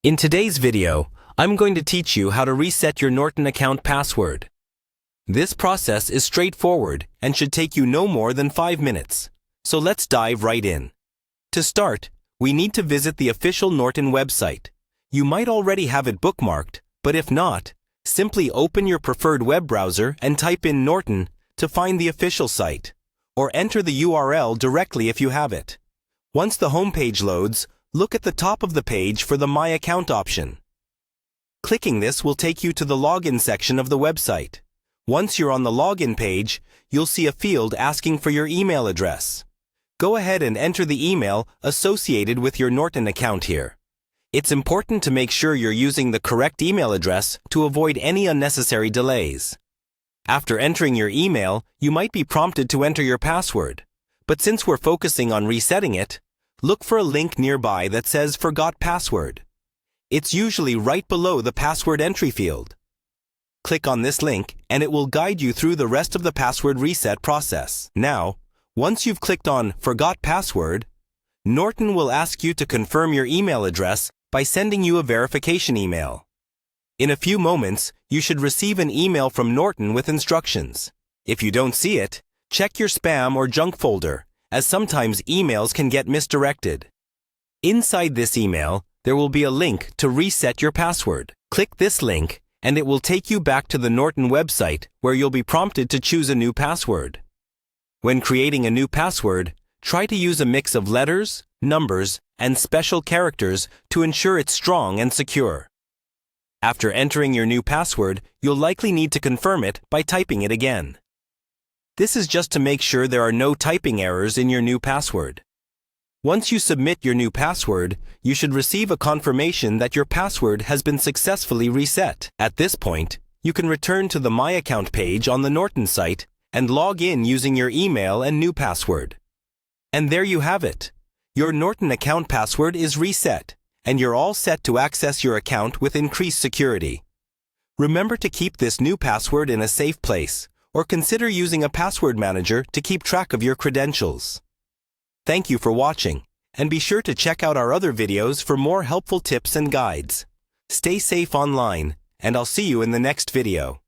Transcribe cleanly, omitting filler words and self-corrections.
In today's video, I'm going to teach you how to reset your Norton account password. This process is straightforward and should take you no more than 5 minutes. So let's dive right in. To start, we need to visit the official Norton website. You might already have it bookmarked, but if not, simply open your preferred web browser and type in Norton to find the official site, or enter the URL directly if you have it. Once the homepage loads, look at the top of the page for the My Account option. Clicking this will take you to the login section of the website. Once you're on the login page, you'll see a field asking for your email address. Go ahead and enter the email associated with your Norton account here. It's important to make sure you're using the correct email address to avoid any unnecessary delays. After entering your email, you might be prompted to enter your password. But since we're focusing on resetting it, look for a link nearby that says Forgot Password. It's usually right below the password entry field. Click on this link and it will guide you through the rest of the password reset process. Now, once you've clicked on Forgot Password, Norton will ask you to confirm your email address by sending you a verification email. In a few moments, you should receive an email from Norton with instructions. If you don't see it, check your spam or junk folder, as sometimes emails can get misdirected. Inside this email, there will be a link to reset your password. Click this link, and it will take you back to the Norton website where you'll be prompted to choose a new password. When creating a new password, try to use a mix of letters, numbers, and special characters to ensure it's strong and secure. After entering your new password, you'll likely need to confirm it by typing it again. This is just to make sure there are no typing errors in your new password. Once you submit your new password, you should receive a confirmation that your password has been successfully reset. At this point, you can return to the My Account page on the Norton site and log in using your email and new password. And there you have it. Your Norton account password is reset, and you're all set to access your account with increased security. Remember to keep this new password in a safe place, or consider using a password manager to keep track of your credentials. Thank you for watching, and be sure to check out our other videos for more helpful tips and guides. Stay safe online, and I'll see you in the next video.